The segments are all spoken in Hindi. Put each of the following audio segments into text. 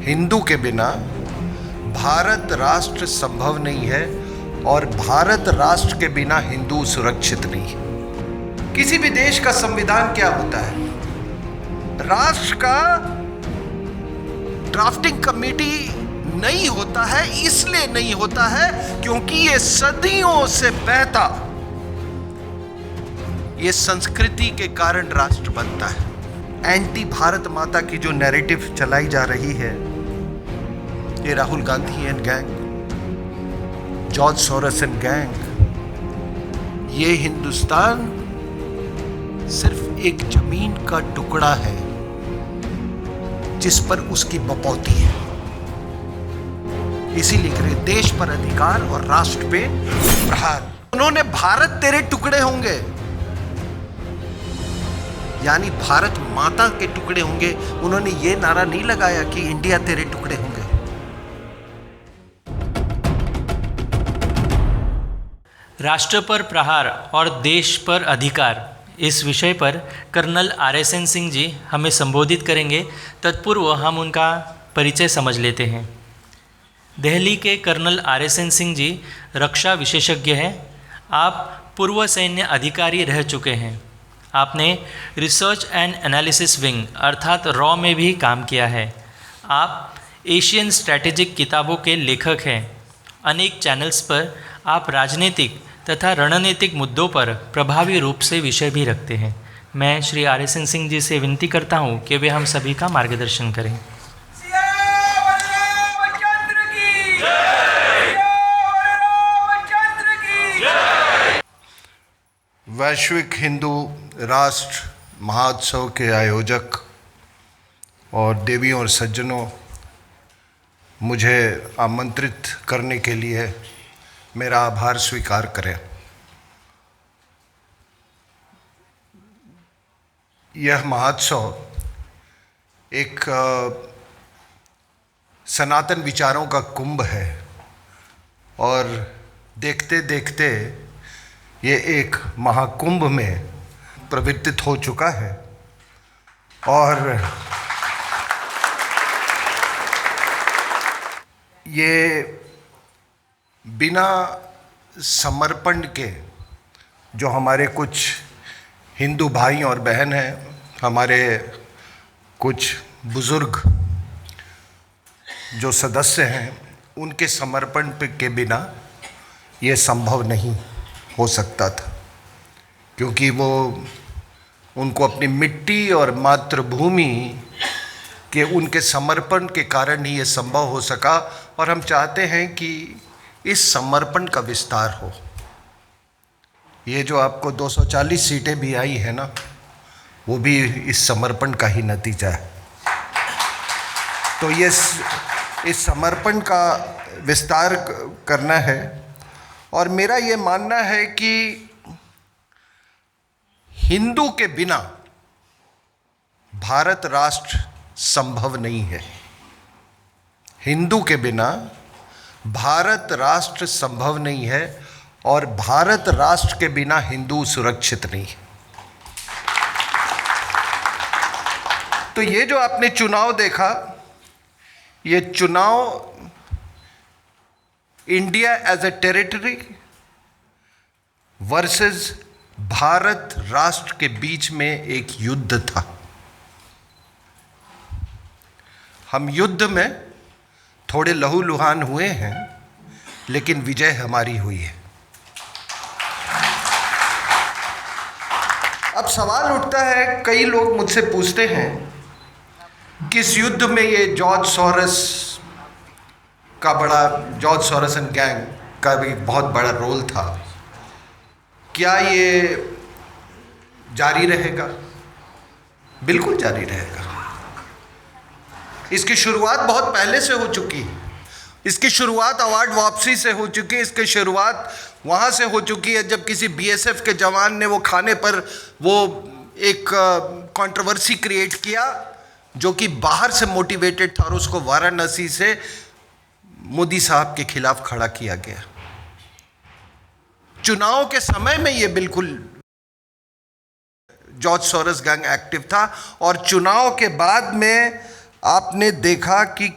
हिंदू के बिना भारत राष्ट्र संभव नहीं है और भारत राष्ट्र के बिना हिंदू सुरक्षित नहीं है। किसी भी देश का संविधान क्या होता है? राष्ट्र का ड्राफ्टिंग कमेटी नहीं होता है, इसलिए नहीं होता है क्योंकि ये सदियों से बहता ये संस्कृति के कारण राष्ट्र बनता है। एंटी भारत माता की जो नैरेटिव चलाई जा रही है, ये Rahul Gandhi and gang, George Soros and gang, ये हिंदुस्तान सिर्फ एक जमीन का टुकड़ा है जिस पर उसकी बपौती है। इसीलिए करे देश पर अधिकार और राष्ट्र पे प्रहार। उन्होंने भारत तेरे टुकड़े होंगे यानी भारत माता के टुकड़े होंगे। उन्होंने ये नारा नहीं लगाया कि इंडिया तेरे टुकड़े होंगे। राष्ट्र पर प्रहार और देश पर अधिकार, इस विषय पर कर्नल RSN सिंह जी हमें संबोधित करेंगे। तत्पूर्व हम उनका परिचय समझ लेते हैं। दिल्ली के कर्नल RSN सिंह जी रक्षा विशेषज्ञ हैं। आप पूर्व सैन्य अधिकारी रह चुके हैं। आपने रिसर्च एंड एनालिसिस विंग अर्थात रॉ में भी काम किया है। आप एशियन स्ट्रैटेजिक किताबों के लेखक हैं। अनेक चैनल्स पर आप राजनीतिक तथा रणनीतिक मुद्दों पर प्रभावी रूप से विषय भी रखते हैं। मैं श्री RSN सिंह जी से विनती करता हूं कि वे हम सभी का मार्गदर्शन करें। वैश्विक हिंदू राष्ट्र महोत्सव के आयोजक और देवियों और सज्जनों, मुझे आमंत्रित करने के लिए मेरा आभार स्वीकार करें। यह महोत्सव एक सनातन विचारों का कुंभ है और देखते देखते ये एक महाकुंभ में प्रवर्तित हो चुका है। और ये बिना समर्पण के जो हमारे कुछ हिंदू भाई और बहन हैं, हमारे कुछ बुज़ुर्ग जो सदस्य हैं, उनके समर्पण के बिना ये संभव नहीं हो सकता था, क्योंकि वो उनको अपनी मिट्टी और मातृभूमि के उनके समर्पण के कारण ही ये संभव हो सका। और हम चाहते हैं कि इस समर्पण का विस्तार हो। ये जो आपको 240 सीटें भी आई है ना, वो भी इस समर्पण का ही नतीजा है। तो ये इस समर्पण का विस्तार करना है। और मेरा ये मानना है कि हिंदू के बिना भारत राष्ट्र संभव नहीं है। हिंदू के बिना भारत राष्ट्र संभव नहीं है और भारत राष्ट्र के बिना हिंदू सुरक्षित नहीं है। तो ये जो आपने चुनाव देखा, ये चुनाव India as a territory versus Bharat राष्ट्र के बीच में एक युद्ध था। हम युद्ध में थोड़े लहूलुहान हुए हैं, लेकिन विजय हमारी हुई है। अब सवाल उठता है, कई लोग मुझसे पूछते हैं किस युद्ध में ये जॉर्ज सोरोस एंड गैंग का भी बहुत बड़ा रोल था, क्या ये जारी रहेगा? बिल्कुल जारी रहेगा। इसकी शुरुआत बहुत पहले से हो चुकी है। इसकी शुरुआत अवार्ड वापसी से हो चुकी है। इसकी शुरुआत वहाँ से हो चुकी है जब किसी BSF के जवान ने वो खाने पर वो एक कंट्रोवर्सी क्रिएट किया जो कि बाहर से मोटिवेटेड था और उसको वाराणसी से मोदी साहब के खिलाफ खड़ा किया गया। चुनाव के समय में ये बिल्कुल जॉर्ज सोरोस गैंग एक्टिव था और चुनाव के बाद में आपने देखा कि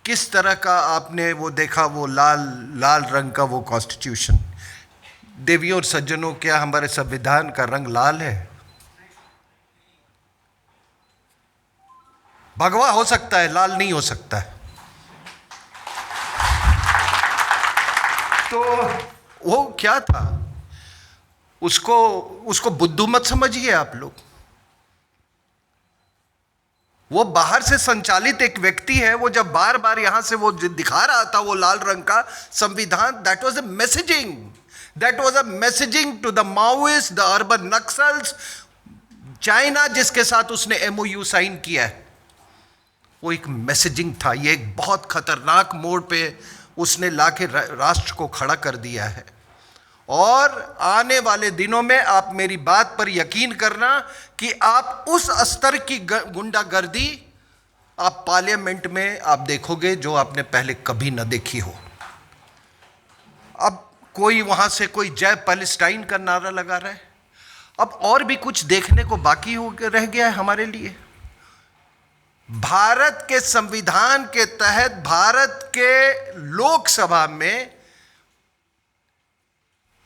किस तरह का आपने वो देखा, वो लाल लाल रंग का वो कॉन्स्टिट्यूशन। देवियों और सज्जनों, क्या हमारे संविधान का रंग लाल है? भगवा हो सकता है, लाल नहीं हो सकता है। तो वो क्या था, उसको बुद्धू मत समझिए आप लोग। वो बाहर से संचालित एक व्यक्ति है। वो जब बार बार यहां से वो दिखा रहा था वो लाल रंग का संविधान, that was a messaging to the Maoist, the urban Naxals. China जिसके साथ उसने एमओयू साइन किया है, वो एक मैसेजिंग था। ये एक बहुत खतरनाक मोड़ पे उसने लाके राष्ट्र को खड़ा कर दिया है। और आने वाले दिनों में आप मेरी बात पर यकीन करना कि आप उस स्तर की गुंडागर्दी आप पार्लियामेंट में आप देखोगे जो आपने पहले कभी न देखी हो। अब कोई वहां से कोई जय पैलेस्टाइन का नारा लगा रहा है। अब और भी कुछ देखने को बाकी हो रह गया है हमारे लिए। भारत के संविधान के तहत भारत के लोकसभा में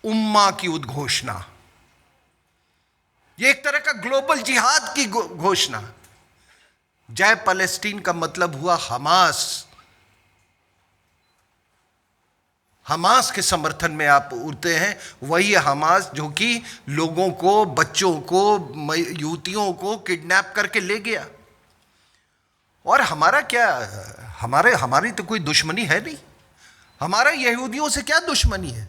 उम्मा की उद्घोषणा, यह एक तरह का ग्लोबल जिहाद की घोषणा। जय पैलेस्टीन का मतलब हुआ हमास के समर्थन में आप उठते हैं। वही हमास जो कि लोगों को, बच्चों को, युवतियों को किडनैप करके ले गया। और हमारा क्या, हमारी तो कोई दुश्मनी है नहीं। हमारा यहूदियों से क्या दुश्मनी है?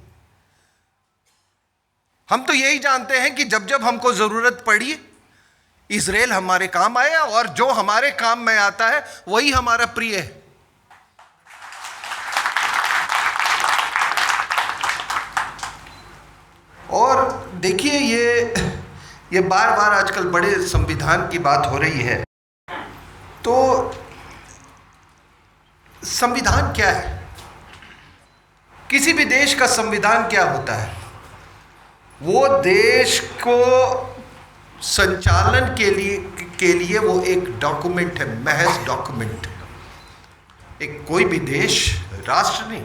हम तो यही जानते हैं कि जब जब हमको जरूरत पड़ी इजराइल हमारे काम आया, और जो हमारे काम में आता है वही हमारा प्रिय है। और देखिए, ये बार बार आजकल बड़े संविधान की बात हो रही है। तो संविधान क्या है? किसी भी देश का संविधान क्या होता है? वो देश को संचालन के लिए वो एक डॉक्यूमेंट है, महज डॉक्यूमेंट। एक कोई भी देश, राष्ट्र नहीं,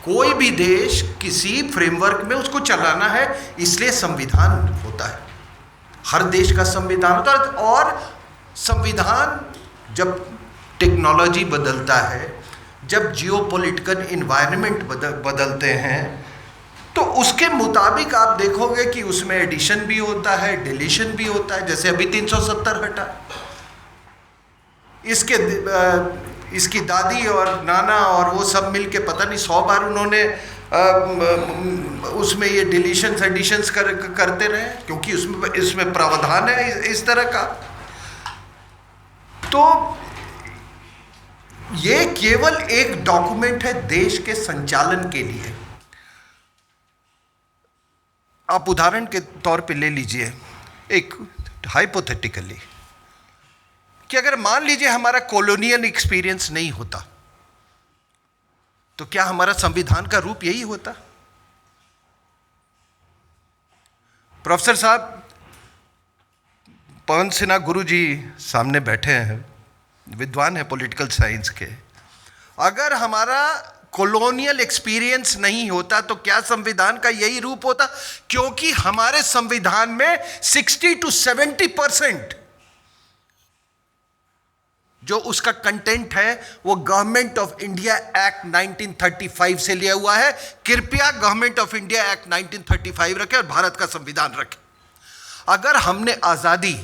कोई भी देश किसी फ्रेमवर्क में उसको चलाना है, इसलिए संविधान होता है। हर देश का संविधान होता है। और संविधान जब टेक्नोलॉजी बदलता है, जब जियोपॉलिटिकल इन्वायरमेंट बदलते हैं, तो उसके मुताबिक आप देखोगे कि उसमें एडिशन भी होता है, डिलीशन भी होता है। जैसे अभी 370 हटा, इसकी दादी और नाना और वो सब मिलके पता नहीं 100 बार उन्होंने उसमें ये डिलीशंस एडिशंस करते रहे, क्योंकि इसमें प्रावधान है इस तरह का। तो ये केवल एक डॉक्यूमेंट है देश के संचालन के लिए। आप उदाहरण के तौर पे ले लीजिए, एक हाइपोथेटिकली, कि अगर मान लीजिए हमारा कॉलोनियल एक्सपीरियंस नहीं होता, तो क्या हमारा संविधान का रूप यही होता? प्रोफेसर साहब पवन सिन्हा गुरु जी सामने बैठे हैं, विद्वान है पॉलिटिकल साइंस के। अगर हमारा कॉलोनियल एक्सपीरियंस नहीं होता तो क्या संविधान का यही रूप होता? क्योंकि हमारे संविधान में 60 to 70% जो उसका कंटेंट है वो गवर्नमेंट ऑफ इंडिया एक्ट 1935 से लिया हुआ है। कृपया गवर्नमेंट ऑफ इंडिया एक्ट 1935 रखें और भारत का संविधान रखें। अगर हमने आजादी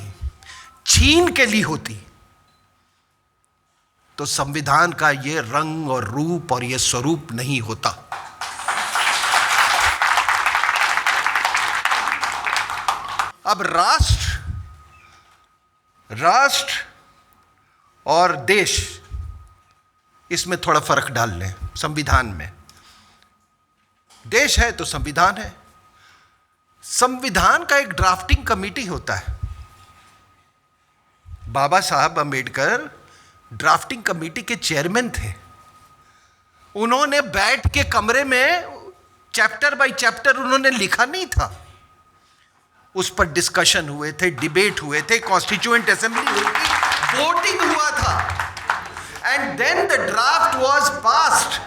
छीन के ली होती तो संविधान का ये रंग और रूप और ये स्वरूप नहीं होता। अब राष्ट्र और देश, इसमें थोड़ा फर्क डाल लें। संविधान में देश है तो संविधान है। संविधान का एक ड्राफ्टिंग कमेटी होता है। बाबा साहब अंबेडकर ड्राफ्टिंग कमेटी के चेयरमैन थे। उन्होंने बैठ के कमरे में चैप्टर बाय चैप्टर उन्होंने लिखा नहीं था, उस पर डिस्कशन हुए थे, डिबेट हुए थे, कॉन्स्टिट्यूएंट असेंबली हुई थी, वोटिंग हुआ था। And and then the draft was passed.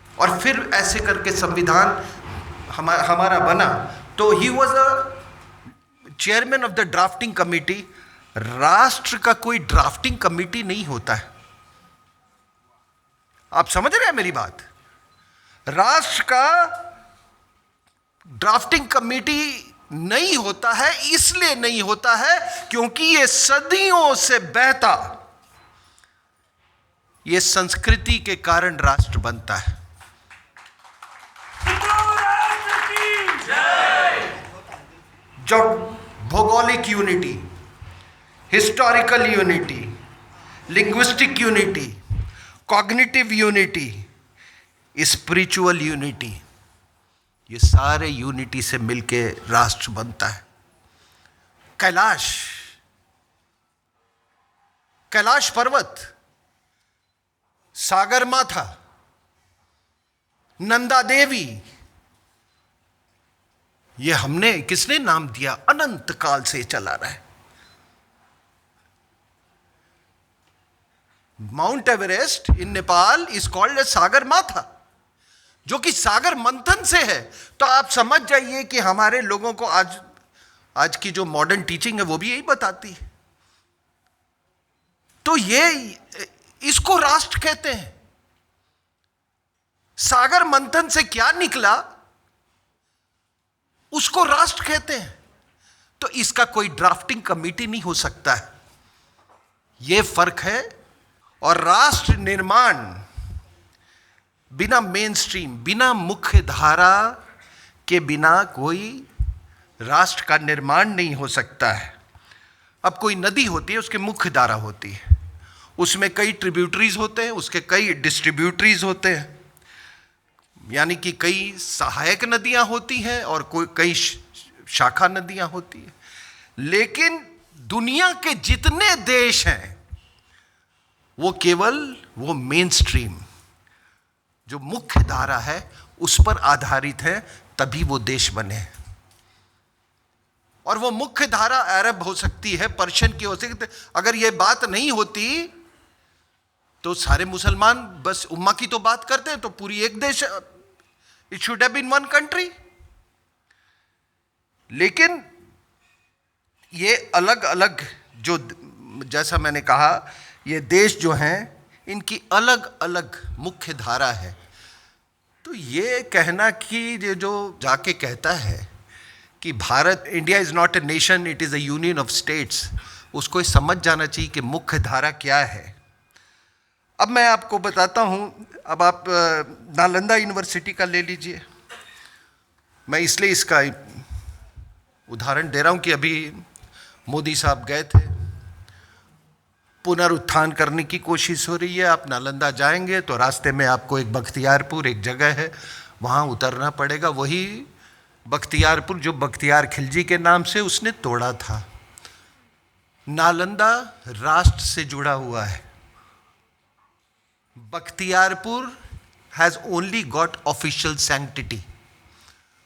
और फिर ऐसे करके संविधान हमारा बना। तो he was a chairman of the drafting committee. राष्ट्र का कोई ड्राफ्टिंग कमिटी नहीं होता है। आप समझ रहे हैं मेरी बात? राष्ट्र का ड्राफ्टिंग कमिटी नहीं होता है। इसलिए नहीं होता है क्योंकि ये सदियों से बहता ये संस्कृति के कारण राष्ट्र बनता है। जब भौगोलिक unity, historical unity, linguistic unity, cognitive unity, spiritual unity, ये सारे यूनिटी से मिलके राष्ट्र बनता है। कैलाश पर्वत, सागरमाथा, नंदा देवी, ये हमने किसने नाम दिया? अनंत काल से चला रहा है। Mount Everest in Nepal is called a Sagarmatha, जो कि सागर मंथन से है। तो आप समझ जाइए कि हमारे लोगों को आज की जो मॉडर्न टीचिंग है वो भी यही बताती है। तो ये इसको राष्ट्र कहते हैं। सागर मंथन से क्या निकला उसको राष्ट्र कहते हैं। तो इसका कोई ड्राफ्टिंग कमेटी नहीं हो सकता है। यह फर्क है। और राष्ट्र निर्माण बिना मेन स्ट्रीम, बिना मुख्य धारा के बिना कोई राष्ट्र का निर्माण नहीं हो सकता है। अब कोई नदी होती है, उसके मुख्य धारा होती है, उसमें कई ट्रिब्यूटरीज होते हैं, उसके कई डिस्ट्रीब्यूटरीज होते हैं, यानी कि कई सहायक नदियां होती हैं और कई शाखा नदियां होती हैं। लेकिन दुनिया के जितने देश हैं वो केवल वो मेन स्ट्रीम, जो मुख्य धारा है, उस पर आधारित है, तभी वो देश बने। और वो मुख्य धारा अरब हो सकती है, पर्शियन की हो सकती है। अगर ये बात नहीं होती तो सारे मुसलमान बस उम्मा की तो बात करते हैं, तो पूरी एक देश, it should have been one country. लेकिन ये अलग अलग, जो जैसा मैंने कहा, ये देश जो हैं इनकी अलग अलग मुख्य धारा है। तो ये कहना कि ये जो जाके कहता है कि Bharat, India is not a nation, it is a union of states, उसको ये समझ जाना चाहिए कि मुख्य धारा क्या है। अब मैं आपको बताता हूँ। अब आप नालंदा यूनिवर्सिटी का ले लीजिए। मैं इसलिए इसका उदाहरण दे रहा हूँ कि अभी मोदी साहब गए थे, पुनरुत्थान करने की कोशिश हो रही है। आप नालंदा जाएंगे तो रास्ते में आपको एक बख्तियारपुर, एक जगह है, वहाँ उतरना पड़ेगा। वही बख्तियारपुर जो बख्तियार खिलजी के नाम से उसने तोड़ा था। नालंदा राष्ट्र से जुड़ा हुआ है। Bakhtiyarpur has only got official sanctity,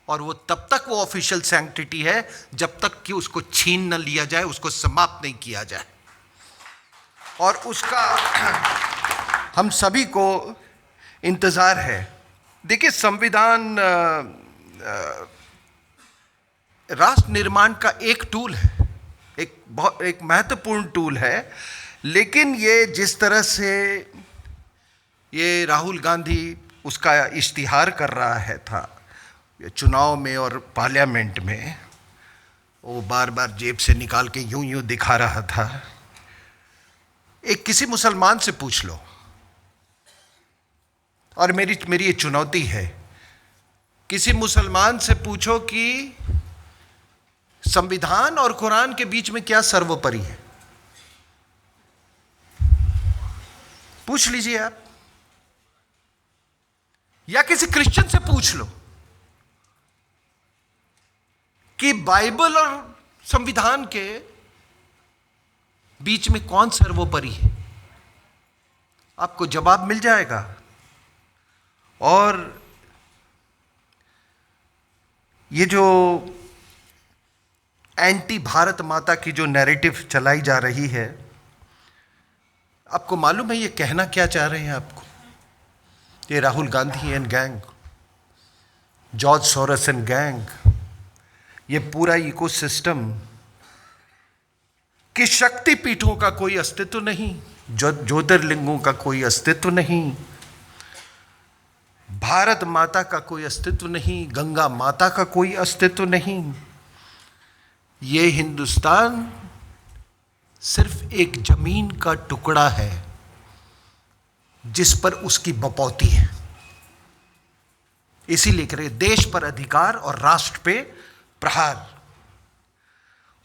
और वो तब तक वो ऑफिशियल सैंक्टिटी है जब तक कि उसको छीन न लिया जाए, उसको समाप्त नहीं किया जाए। और उसका हम सभी को इंतज़ार है। देखिए, संविधान राष्ट्र निर्माण का एक टूल है, एक महत्वपूर्ण टूल है। लेकिन ये जिस तरह से ये राहुल गांधी उसका इश्तिहार कर रहा है था चुनाव में और पार्लियामेंट में, वो बार बार जेब से निकाल के यूं यूं दिखा रहा था। एक किसी मुसलमान से पूछ लो, और मेरी ये चुनौती है, किसी मुसलमान से पूछो कि संविधान और कुरान के बीच में क्या सर्वोपरि है। पूछ लीजिए आप। या किसी क्रिश्चियन से पूछ लो कि बाइबल और संविधान के बीच में कौन सर्वोपरि है, आपको जवाब मिल जाएगा। और ये जो एंटी भारत माता की जो नैरेटिव चलाई जा रही है, आपको मालूम है ये कहना क्या चाह रहे हैं आपको? ये Rahul Gandhi and gang, George Soros and gang, ये पूरा इकोसिस्टम कि शक्तिपीठों का कोई अस्तित्व नहीं, ज्योतिर्लिंगों का कोई अस्तित्व नहीं, भारत माता का कोई अस्तित्व नहीं, गंगा माता का कोई अस्तित्व नहीं। ये हिंदुस्तान सिर्फ एक जमीन का टुकड़ा है जिस पर उसकी बपौती है। इसीलिए कह रहे देश पर अधिकार और राष्ट्र पे प्रहार।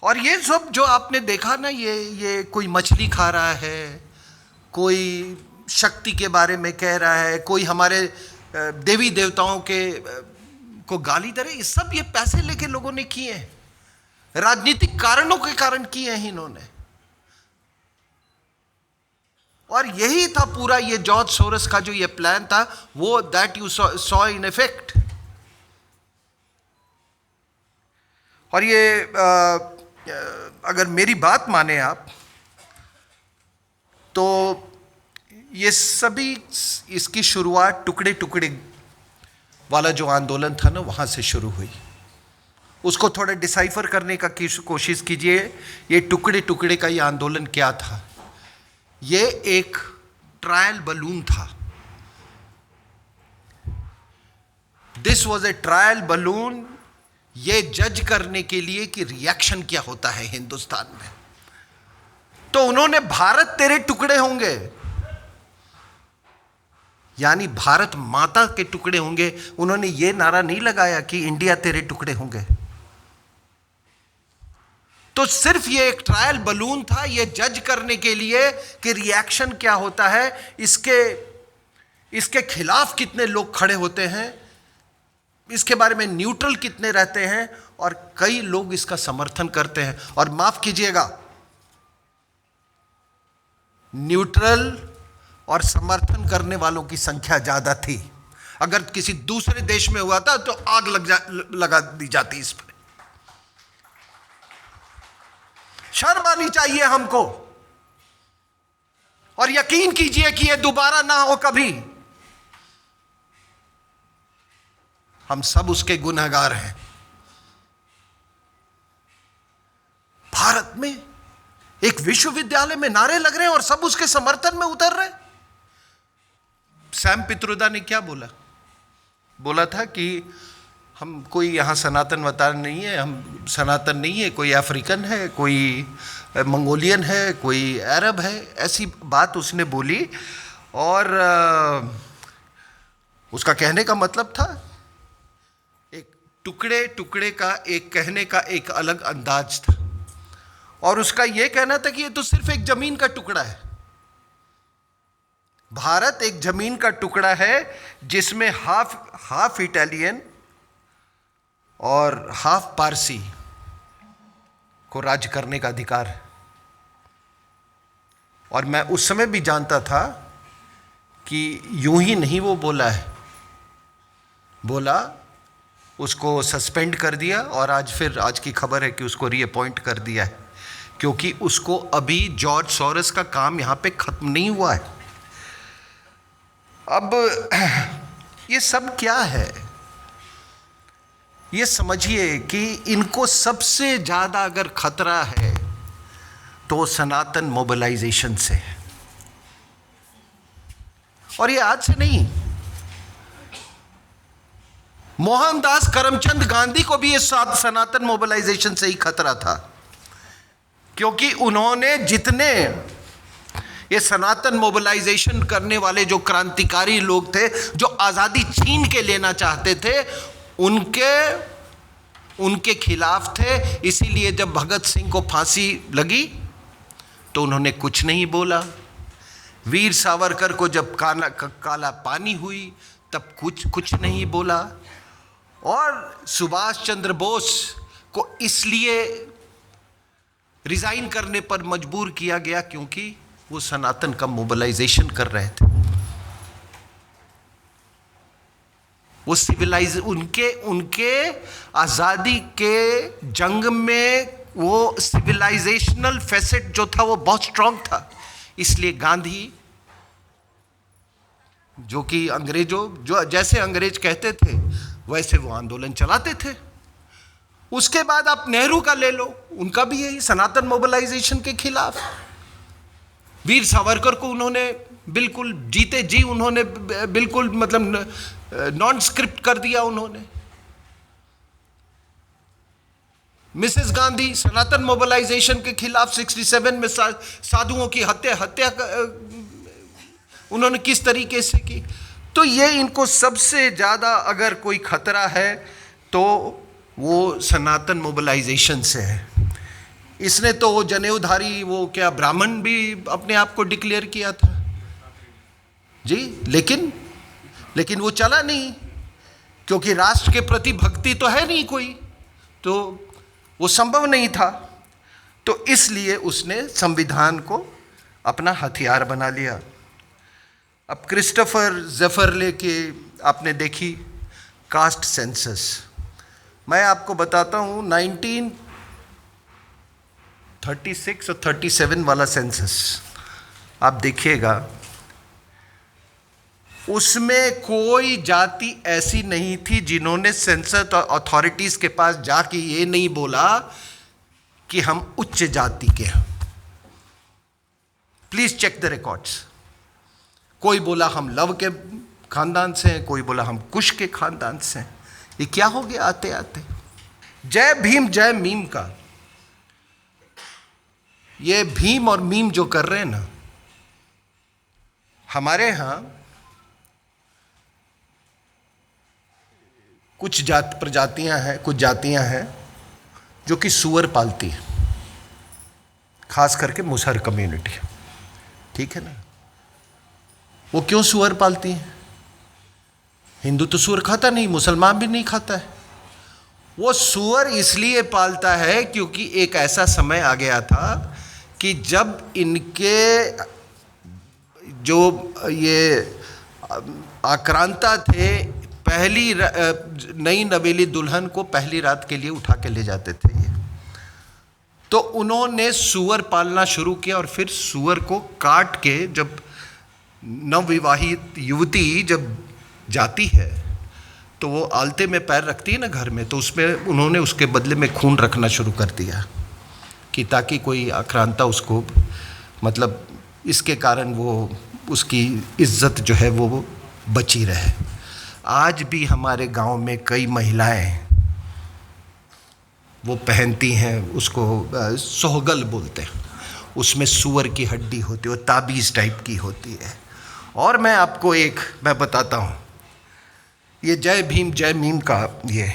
और ये सब जो आपने देखा ना, ये कोई मछली खा रहा है, कोई शक्ति के बारे में कह रहा है, कोई हमारे देवी देवताओं को गाली दे रहे, ये सब ये पैसे लेके लोगों ने किए हैं, राजनीतिक कारणों के कारण किए हैं इन्होंने। और यही था पूरा ये जॉर्ज सोरोस का जो ये प्लान था, वो that you saw in effect. और ये अगर मेरी बात माने आप, तो ये सभी, इसकी शुरुआत टुकड़े टुकड़े वाला जो आंदोलन था ना, वहां से शुरू हुई। उसको थोड़ा डिसाइफर करने का कोशिश कीजिए। ये टुकड़े टुकड़े का ये आंदोलन क्या था? ये एक ट्रायल बलून था। This was a trial balloon, ये जज करने के लिए कि रिएक्शन क्या होता है हिंदुस्तान में। तो उन्होंने भारत तेरे टुकड़े होंगे, यानी भारत माता के टुकड़े होंगे, उन्होंने ये नारा नहीं लगाया कि इंडिया तेरे टुकड़े होंगे। तो सिर्फ ये एक ट्रायल बलून था, ये जज करने के लिए कि रिएक्शन क्या होता है, इसके खिलाफ कितने लोग खड़े होते हैं, इसके बारे में न्यूट्रल कितने रहते हैं, और कई लोग इसका समर्थन करते हैं। और माफ कीजिएगा, न्यूट्रल और समर्थन करने वालों की संख्या ज्यादा थी। अगर किसी दूसरे देश में हुआ था तो आग लगा दी जाती इस पर। शर्म आनी चाहिए हमको, और यकीन कीजिए कि यह दोबारा ना हो कभी। हम सब उसके गुनहगार हैं। भारत में एक विश्वविद्यालय में नारे लग रहे हैं और सब उसके समर्थन में उतर रहे हैं। सैम पित्रोदा ने क्या बोला था कि हम कोई यहां सनातनवता नहीं है, हम सनातन नहीं है, कोई अफ्रीकन है, कोई मंगोलियन है, कोई अरब है, ऐसी बात उसने बोली। और उसका कहने का मतलब था एक टुकड़े टुकड़े का, एक कहने का एक अलग अंदाज था। और उसका यह कहना था कि ये तो सिर्फ एक जमीन का टुकड़ा है। भारत एक जमीन का टुकड़ा है जिसमें हाफ इटालियन और हाफ पारसी को राज करने का अधिकार है। और मैं उस समय भी जानता था कि यूं ही नहीं वो बोला, उसको सस्पेंड कर दिया, और आज की खबर है कि उसको रीअपॉइंट कर दिया है, क्योंकि उसको अभी जॉर्ज सोरोस का काम यहां पे खत्म नहीं हुआ है। अब ये सब क्या है? ये समझिए कि इनको सबसे ज्यादा अगर खतरा है तो सनातन मोबिलाइजेशन से है। और ये आज से नहीं, मोहनदास करमचंद गांधी को भी ये सनातन मोबिलाइजेशन से ही खतरा था, क्योंकि उन्होंने जितने ये सनातन मोबिलाइजेशन करने वाले जो क्रांतिकारी लोग थे, जो आजादी छीन के लेना चाहते थे, उनके खिलाफ थे। इसीलिए जब भगत सिंह को फांसी लगी तो उन्होंने कुछ नहीं बोला। वीर सावरकर को जब काला पानी हुई तब कुछ नहीं बोला। और सुभाष चंद्र बोस को इसलिए रिजाइन करने पर मजबूर किया गया क्योंकि वो सनातन का मोबिलाइजेशन कर रहे थे। वो सिविलाइज उनके आजादी के जंग में वो सिविलाइजेशनल फैसेट जो था वो बहुत स्ट्रांग था। इसलिए गांधी, जो कि जो जैसे अंग्रेज कहते थे वैसे वो आंदोलन चलाते थे। उसके बाद आप नेहरू का ले लो, उनका भी यही सनातन मोबिलाइजेशन के खिलाफ। वीर सावरकर को उन्होंने बिल्कुल जीते जी उन्होंने बिल्कुल मतलब नॉन स्क्रिप्ट कर दिया उन्होंने। मिसेस गांधी सनातन मोबिलाइजेशन के खिलाफ 67 में साधुओं की हत्या उन्होंने किस तरीके से की। तो ये इनको सबसे ज़्यादा अगर कोई खतरा है तो वो सनातन मोबिलाइजेशन से है। इसने तो वो जनेऊधारी, वो क्या ब्राह्मण भी अपने आप को डिक्लेयर किया था जी, लेकिन वो चला नहीं, क्योंकि राष्ट्र के प्रति भक्ति तो है नहीं कोई, तो वो संभव नहीं था। तो इसलिए उसने संविधान को अपना हथियार बना लिया। अब क्रिस्टोफर ज़ेफरले के आपने देखी कास्ट सेंसस, मैं आपको बताता हूँ 1936 और 37 वाला सेंसस आप देखिएगा, उसमें कोई जाति ऐसी नहीं थी जिन्होंने सेंसस अथॉरिटीज़ के पास जाके ये नहीं बोला कि हम उच्च जाति के हैं। Please check the records. कोई बोला हम लव के खानदान से हैं, कोई बोला हम कुश के खानदान से हैं। ये क्या हो गया आते आते। जय भीम जय मीम का, ये भीम और मीम जो कर रहे हैं ना, हमारे यहाँ कुछ प्रजातियां हैं, कुछ जातियां हैं जो कि सूअर पालती हैं, खास करके मुसहर कम्युनिटी, ठीक है ना। वो क्यों सूअर पालती हैं? हिंदू तो सूअर खाता नहीं, मुसलमान भी नहीं खाता है। वो सूअर इसलिए पालता है क्योंकि एक ऐसा समय आ गया था कि जब इनके जो ये आक्रांता थे, पहली नई नवेली दुल्हन को पहली रात के लिए उठा के ले जाते थे ये, तो उन्होंने सूअर पालना शुरू किया। और फिर सूअर को काट के जब नवविवाहित युवती जब जाती है तो वो आलते में पैर रखती है ना घर में, तो उसमें उन्होंने उसके बदले में खून रखना शुरू कर दिया कि ताकि कोई आक्रांता उसको, मतलब इसके कारण वो उसकी इज्जत जो है वो बची रहे। आज भी हमारे गांव में कई महिलाएं वो पहनती हैं, उसको सोहगल बोलते हैं, उसमें सूअर की हड्डी होती है, वो ताबीज़ टाइप की होती है। और मैं आपको मैं बताता हूँ, ये जय भीम जय मीम का ये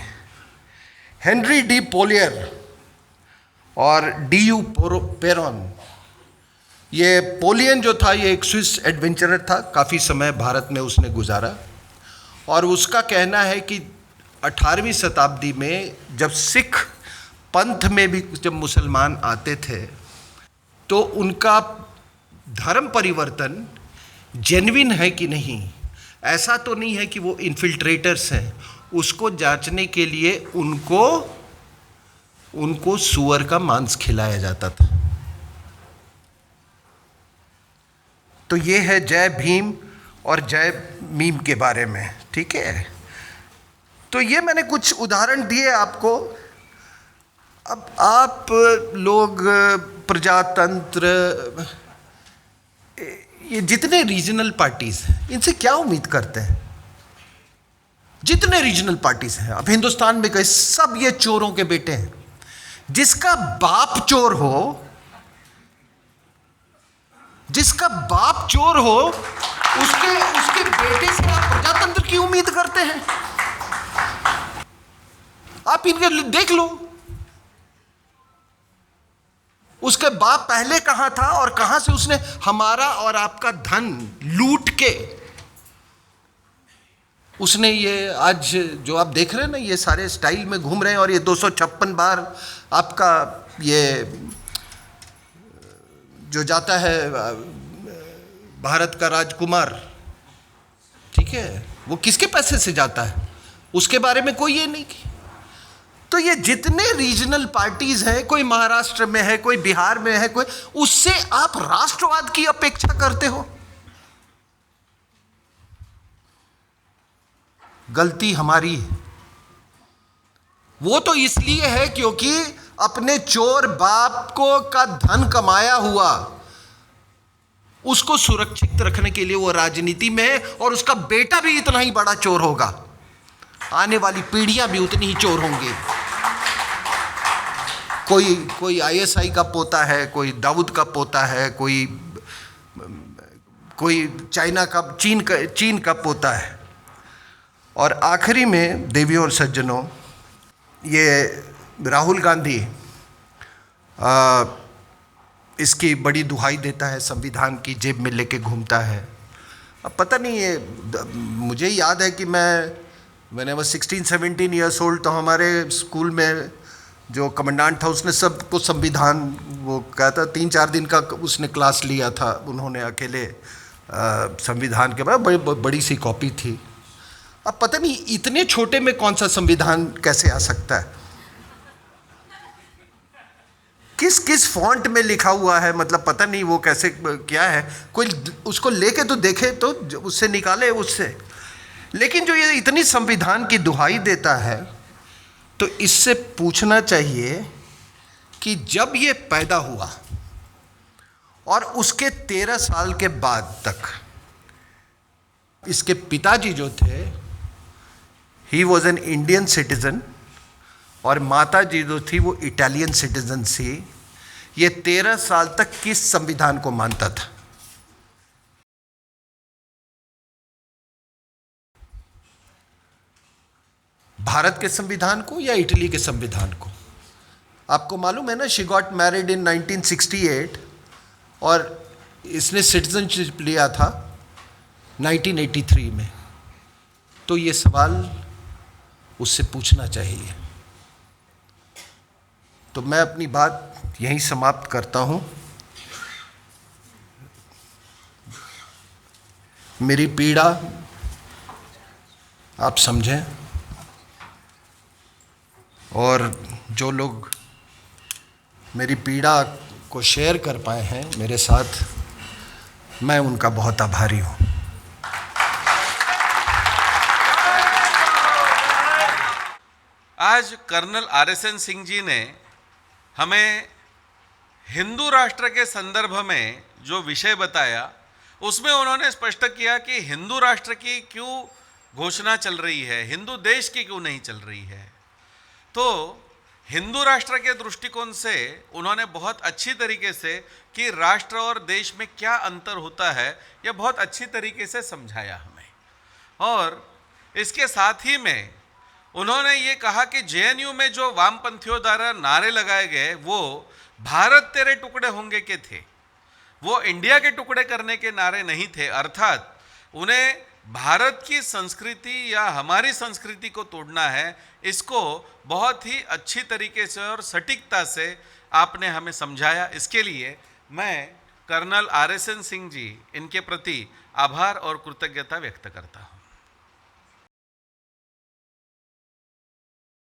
हेनरी डी पोलियर और डी.यू. पेरोन, ये पोलियन जो था ये एक स्विस एडवेंचरर था, काफ़ी समय भारत में उसने गुजारा। और उसका कहना है कि 18वीं शताब्दी में जब सिख पंथ में भी जब मुसलमान आते थे तो उनका धर्म परिवर्तन जेन्युइन है कि नहीं, ऐसा तो नहीं है कि वो इन्फिल्ट्रेटर्स हैं, उसको जांचने के लिए उनको सूअर का मांस खिलाया जाता था। तो ये है जय भीम और जय मीम के बारे में, ठीक है। तो ये मैंने कुछ उदाहरण दिए आपको। अब आप लोग प्रजातंत्र, ये जितने रीजनल पार्टीज हैं इनसे क्या उम्मीद करते हैं? जितने रीजनल पार्टीज हैं अब हिंदुस्तान में कई, सब ये चोरों के बेटे हैं। जिसका बाप चोर हो, जिसका बाप चोर हो, उसके बेटे से आप प्रजातंत्र की उम्मीद करते हैं? आप इनके देख लो, उसके बाप पहले कहां था और कहां से उसने हमारा और आपका धन लूट के उसने ये आज जो आप देख रहे हैं ना, ये सारे स्टाइल में घूम रहे हैं। और ये 256 बार आपका ये जो जाता है भारत का राजकुमार, ठीक है, वो किसके पैसे से जाता है उसके बारे में कोई ये नहीं की। तो ये जितने रीजनल पार्टीज हैं, कोई महाराष्ट्र में है, कोई बिहार में है, कोई, उससे आप राष्ट्रवाद की अपेक्षा करते हो? गलती हमारी है। वो तो इसलिए है क्योंकि अपने चोर बाप को का धन कमाया हुआ उसको सुरक्षित रखने के लिए वो राजनीति में है, और उसका बेटा भी इतना ही बड़ा चोर होगा, आने वाली पीढ़ियां भी उतनी ही चोर होंगी। कोई आईएसआई का पोता है, कोई दाऊद का पोता है, कोई चीन का पोता है। और आखिरी में देवियों और सज्जनों, ये राहुल गांधी इसकी बड़ी दुहाई देता है, संविधान की जेब में लेके घूमता है। अब पता नहीं, ये मुझे याद है कि मैंने वो 16-17 ईयर्स ओल्ड, तो हमारे स्कूल में जो कमांडेंट था उसने सबको संविधान वो कहता 3-4 दिन का उसने क्लास लिया था, उन्होंने अकेले संविधान के बाद बड़ी सी कॉपी थी। अब पता नहीं इतने छोटे में कौन सा संविधान कैसे आ सकता है, किस किस फॉन्ट में लिखा हुआ है, मतलब पता नहीं वो कैसे क्या है, कोई उसको लेके तो देखे तो उससे निकाले उससे। लेकिन जो ये इतनी संविधान की दुहाई देता है, तो इससे पूछना चाहिए कि जब ये पैदा हुआ और उसके 13 साल के बाद तक इसके पिताजी जो थे, he was an Indian citizen, और माता जी जो थी वो इटालियन सिटीजन थी, ये 13 साल तक किस संविधान को मानता था? भारत के संविधान को या इटली के संविधान को? आपको मालूम है ना, शी गॉट मैरिड इन 1968 और इसने सिटीजनशिप लिया था 1983 में। तो ये सवाल उससे पूछना चाहिए। तो मैं अपनी बात यहीं समाप्त करता हूँ। मेरी पीड़ा आप समझें, और जो लोग मेरी पीड़ा को शेयर कर पाए हैं मेरे साथ, मैं उनका बहुत आभारी हूँ। आज कर्नल आरएसएन सिंह जी ने हमें हिंदू राष्ट्र के संदर्भ में जो विषय बताया, उसमें उन्होंने स्पष्ट किया कि हिंदू राष्ट्र की क्यों घोषणा चल रही है, हिंदू देश की क्यों नहीं चल रही है। तो हिंदू राष्ट्र के दृष्टिकोण से उन्होंने बहुत अच्छी तरीके से कि राष्ट्र और देश में क्या अंतर होता है, यह बहुत अच्छी तरीके से समझाया हमें। और इसके साथ ही में उन्होंने ये कहा कि जेएनयू में जो वामपंथियों द्वारा नारे लगाए गए वो भारत तेरे टुकड़े होंगे के थे, वो इंडिया के टुकड़े करने के नारे नहीं थे। अर्थात उन्हें भारत की संस्कृति या हमारी संस्कृति को तोड़ना है। इसको बहुत ही अच्छी तरीके से और सटीकता से आपने हमें समझाया। इसके लिए मैं कर्नल आरएसएन सिंह जी, इनके प्रति आभार और कृतज्ञता व्यक्त करता हूँ।